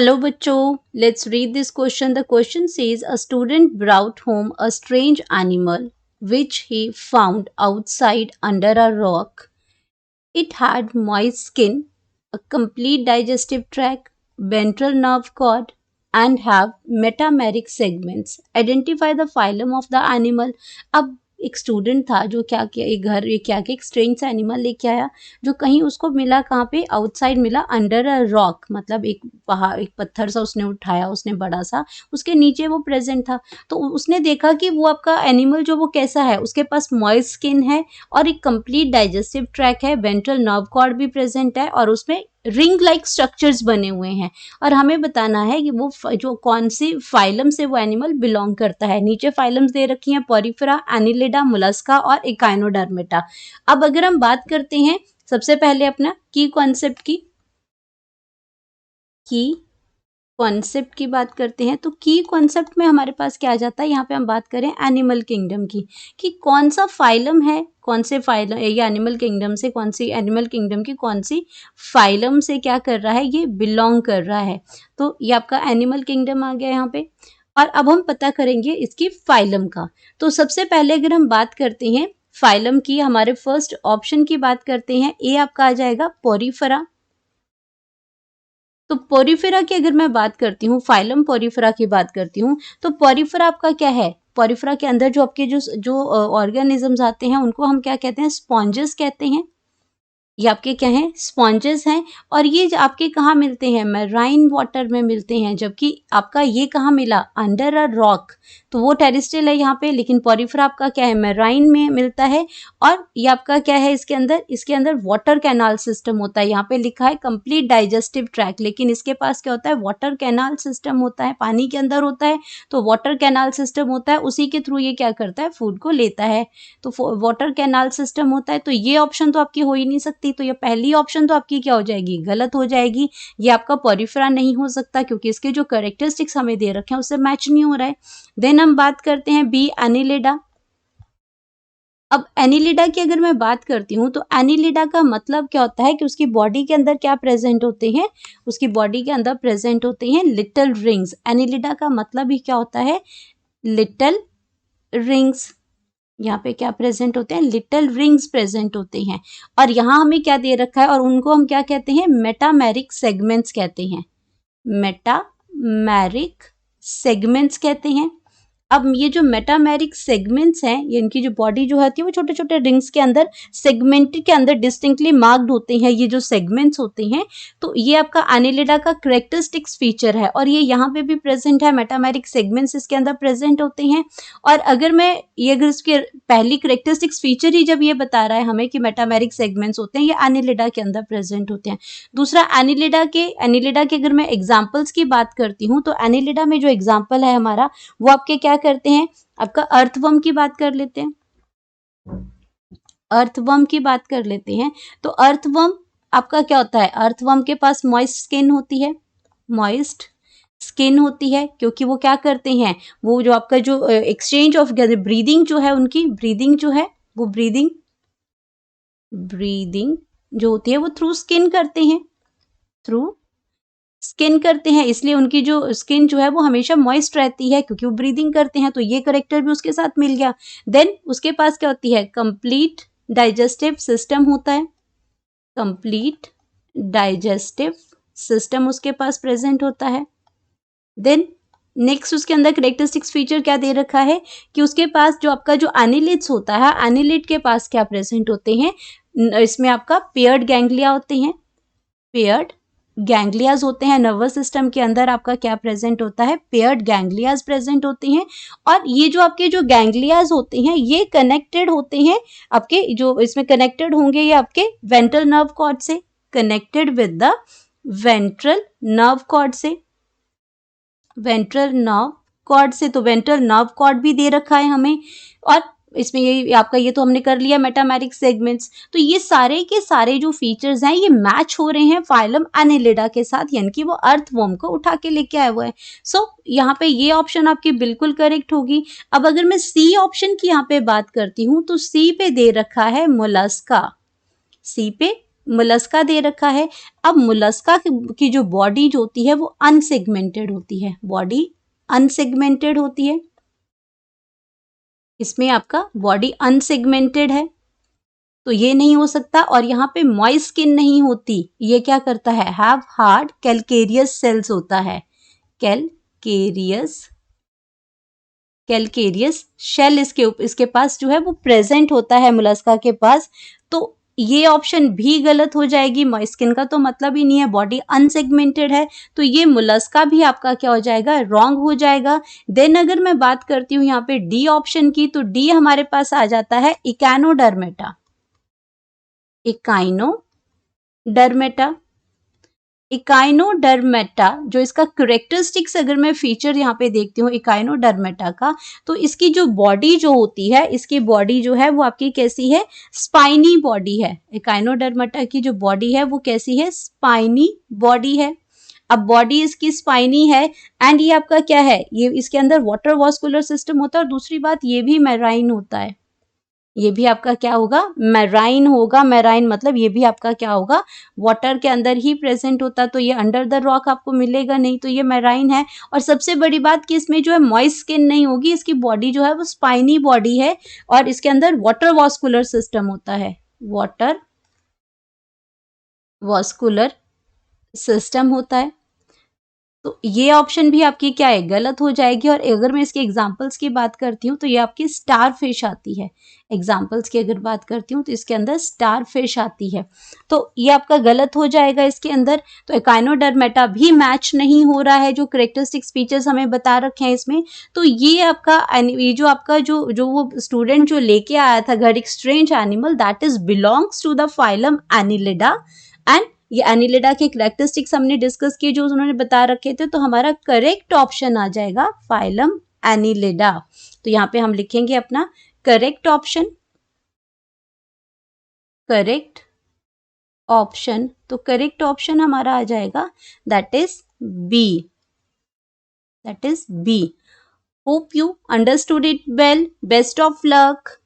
Hello बच्चों, let's read this question. The question says a student brought home a strange animal which he found outside under a rock. It had moist skin, a complete digestive tract, ventral nerve cord, and have metameric segments. Identify the phylum of the animal. अब एक student था जो क्या किया, एक घर ये क्या किया, एक स्ट्रेंज सा एनिमल लेके आया जो कहीं उसको मिला, कहाँ पे, आउटसाइड मिला, अंडर अ रॉक, मतलब एक पहाड़, एक पत्थर सा उसने उठाया, उसने बड़ा सा, उसके नीचे वो प्रेजेंट था। तो उसने देखा कि वो आपका एनिमल जो वो कैसा है, उसके पास मॉइस्ट स्किन है और एक कंप्लीट डाइजेस्टिव ट्रैक है, वेंट्रल नर्व कॉर्ड भी प्रेजेंट है और उसमें रिंग लाइक स्ट्रक्चर्स बने हुए हैं। और हमें बताना है कि वो जो कौन सी फाइलम से वो एनिमल बिलोंग करता है। नीचे फाइलम्स दे रखी हैं, पोरिफेरा, एनिलिडा, मोलस्का और इकाइनोडर्मेटा। अब अगर हम बात करते हैं सबसे पहले अपना की कॉन्सेप्ट की बात करते हैं, तो की कॉन्सेप्ट में हमारे पास क्या आ जाता है, यहाँ पे हम बात करें एनिमल किंगडम की, कि कौन सा फाइलम है, कौन से फाइलम, ये एनिमल किंगडम से कौन सी, एनिमल किंगडम की कौन सी फाइलम से क्या कर रहा है, ये बिलोंग कर रहा है। तो ये आपका एनिमल किंगडम आ गया यहाँ पे। और अब हम पता करेंगे इसकी फाइलम का। तो सबसे पहले अगर हम बात करते हैं फाइलम की, हमारे फर्स्ट ऑप्शन की बात करते हैं, ए आपका आ जाएगा पोरिफेरा। तो पोरिफेरा की अगर मैं बात करती हूँ, फाइलम पोरिफेरा की बात करती हूँ, तो पोरिफेरा आपका क्या है, पोरिफेरा के अंदर जो आपके जो ऑर्गेनिजम्स आते हैं उनको हम क्या कहते हैं, स्पॉन्जेस कहते हैं। ये आपके क्या हैं, स्पॉन्जेस हैं। और ये आपके कहाँ मिलते हैं, मैराइन वाटर में मिलते हैं, जबकि आपका ये कहाँ मिला, अंडर अ रॉक। तो वो टेरेस्ट्रियल है यहाँ पे, लेकिन पोरिफेरा आपका क्या है, मैराइन में मिलता है। और ये आपका क्या है, इसके अंदर वाटर कैनाल सिस्टम होता है। यहाँ पे लिखा है कंप्लीट डाइजेस्टिव ट्रैक, लेकिन इसके पास क्या होता है, वाटर कैनाल सिस्टम होता है, पानी के अंदर होता है, तो वाटर कैनाल सिस्टम होता है, उसी के थ्रू ये क्या करता है, फूड को लेता है। तो वाटर कैनाल सिस्टम होता है, तो ये ऑप्शन तो आपकी हो ही नहीं सकती। तो ये पहली ऑप्शन तो आपकी क्या हो जाएगी, गलत हो जाएगी। ये आपका पोरिफेरा नहीं हो सकता, क्योंकि इसके जो कैरेक्टरिस्टिक्स हमें दे रखे हैं उससे मैच नहीं हो रहा है। देन हम बात करते हैं बी, एनिलिडा। अब एनिलिडा की अगर मैं बात करती हूँ, तो एनिलिडा का मतलब क्या होता है कि उसकी बॉडी के अंदर क्या प्रेजेंट होते हैं, उसकी बॉडी के अंदर प्रेजेंट होते हैं लिटिल रिंग्स। एनिलिडा का मतलब ही क्या होता है, लिटिल रिंग्स। यहाँ पे क्या प्रेजेंट होते हैं, लिटिल रिंग्स प्रेजेंट होते हैं। और यहाँ हमें क्या दे रखा है, और उनको हम क्या कहते हैं, मेटामेरिक सेगमेंट्स कहते हैं, मेटामेरिक सेगमेंट्स कहते हैं। अब ये जो मेटामेरिक सेगमेंट्स हैं, ये इनकी जो बॉडी जो होती है वो छोटे छोटे रिंग्स के अंदर, सेगमेंटेड के अंदर डिस्टिंक्टली मार्क्ड होते हैं, ये जो सेगमेंट्स होते हैं। तो ये आपका एनिलिडा का कैरेक्टरिस्टिक्स फीचर है, और ये यहाँ पे भी प्रेजेंट है, मेटामेरिक सेगमेंट्स इसके अंदर प्रेजेंट होते हैं। और अगर मैं ये, अगर इसके पहली कैरेक्टरिस्टिक्स फीचर ही जब ये बता रहा है हमें कि मेटामेरिक सेगमेंट्स होते हैं, ये एनिलिडा के अंदर प्रेजेंट होते हैं। दूसरा, एनिलिडा के अगर मैं एग्जाम्पल्स की बात करती हूँ, तो एनिलिडा में जो एग्जाम्पल है हमारा, वो आपके क्या करते हैं, आपका अर्थवर्म की बात कर लेते हैं, अर्थवर्म की बात कर लेते हैं। तो अर्थवर्म आपका क्या होता है, अर्थवर्म के पास मॉइस्ट स्किन होती है, मॉइस्ट स्किन होती है, क्योंकि वो क्या करते हैं, वो जो आपका जो एक्सचेंज ऑफ ब्रीदिंग जो है, उनकी ब्रीदिंग जो है, वो ब्रीदिंग जो होती है वो थ्रू स्किन करते हैं, थ्रू स्किन करते हैं, इसलिए उनकी जो स्किन जो है वो हमेशा मॉइस्ट रहती है, क्योंकि वो ब्रीदिंग करते हैं। तो ये करेक्टर भी उसके साथ मिल गया। देन उसके पास क्या होती है, कंप्लीट डाइजेस्टिव सिस्टम होता है, कंप्लीट डाइजेस्टिव सिस्टम उसके पास प्रेजेंट होता है। देन नेक्स्ट उसके अंदर करेक्टरिस्टिक्स फीचर क्या दे रखा है, कि उसके पास जो आपका जो एनिलिड्स होता है, एनिलिड के पास क्या प्रेजेंट होते हैं, इसमें आपका पेयर्ड गैंग्लिया होते हैं, पेयर्ड गैंग्लियाज होते हैं। नर्वस सिस्टम के अंदर आपका क्या प्रेजेंट होता है, पेयर्ड गैंग्लियाज प्रेजेंट होते हैं। और ये जो आपके जो गैंग्लियाज होते हैं, ये कनेक्टेड होते हैं, आपके जो इसमें कनेक्टेड होंगे, ये आपके वेंट्रल नर्व कॉर्ड से, connected with the ventral nerve cord से, वेंट्रल नर्व कॉर्ड से। तो वेंट्रल नर्व कॉर्ड भी दे रखा है हमें। और इसमें ये आपका, ये तो हमने कर लिया मेटामेरिक सेगमेंट्स। तो ये सारे के सारे जो फीचर्स हैं, ये मैच हो रहे हैं फाइलम एनिलिडा के साथ, यानी कि वो अर्थवर्म को उठा के लेके आया हुआ है। सो यहाँ पे ये ऑप्शन आपकी बिल्कुल करेक्ट होगी। अब अगर मैं सी ऑप्शन की यहाँ पे बात करती हूँ, तो सी पे दे रखा है मोलस्का, सी पे मोलस्का दे रखा है। अब मोलस्का की जो बॉडी जो होती है वो अनसेगमेंटेड होती है, बॉडी अनसेगमेंटेड होती है। इसमें आपका बॉडी अनसेगमेंटेड है तो ये नहीं हो सकता। और यहाँ पे मॉइस्ट स्किन नहीं होती, ये क्या करता है, हैव हार्ड कैलकेरियस सेल्स होता है, कैलकेरियस शेल इसके पास जो है वो प्रेजेंट होता है मोलस्का के पास। तो ये ऑप्शन भी गलत हो जाएगी, मॉइस्ट स्किन का तो मतलब ही नहीं है, बॉडी अनसेगमेंटेड है, तो ये मोलस्का भी आपका क्या हो जाएगा, रॉन्ग हो जाएगा। देन अगर मैं बात करती हूँ यहाँ पे डी ऑप्शन की, तो डी हमारे पास आ जाता है इकाइनोडर्मेटा, इकाइनोडर्मेटा। इकाइनोडर्मेटा जो इसका करेक्टरिस्टिक्स अगर मैं फीचर यहाँ पे देखती हूँ इकाइनोडर्मेटा का, तो इसकी जो बॉडी जो होती है, इसकी बॉडी जो है वो आपकी कैसी है, स्पाइनी बॉडी है। इकाइनोडर्मेटा की जो बॉडी है वो कैसी है, स्पाइनी बॉडी है। अब बॉडी इसकी स्पाइनी है एंड ये आपका क्या है, ये इसके अंदर वाटर वास्कुलर सिस्टम होता है और दूसरी बात ये भी मैराइन होता है, ये भी आपका क्या होगा, मैराइन होगा। मैराइन मतलब ये भी आपका क्या होगा, वाटर के अंदर ही प्रेजेंट होता, तो ये अंडर द रॉक आपको मिलेगा नहीं, तो ये मैराइन है। और सबसे बड़ी बात कि इसमें जो है मॉइस्ट स्किन नहीं होगी, इसकी बॉडी जो है वो स्पाइनी बॉडी है और इसके अंदर वाटर वास्कुलर सिस्टम होता है, वाटर वास्कुलर सिस्टम होता है। तो ये ऑप्शन भी आपकी क्या है, गलत हो जाएगी। और अगर मैं इसके एग्जांपल्स की बात करती हूँ तो ये आपकी स्टार फिश आती है, एग्जांपल्स की अगर बात करती हूँ तो इसके अंदर स्टार फिश आती है, तो ये आपका गलत हो जाएगा इसके अंदर। तो इकाइनोडर्मेटा भी मैच नहीं हो रहा है, जो करेक्टरिस्टिक फीचर्स हमें बता रखे हैं इसमें। तो ये आपका ये जो आपका जो वो स्टूडेंट जो लेके आया था घर एक strange animal, that is belongs to the phylum annelida. And ये एनिलिडा के करेक्टरिस्टिक्स हमने डिस्कस किए जो उन्होंने बता रखे थे, तो हमारा करेक्ट ऑप्शन आ जाएगा फाइलम एनिलिडा। तो यहाँ पे हम लिखेंगे अपना करेक्ट ऑप्शन, करेक्ट ऑप्शन, तो करेक्ट ऑप्शन हमारा आ जाएगा that is B, that is B. Hope you understood it well, best of luck.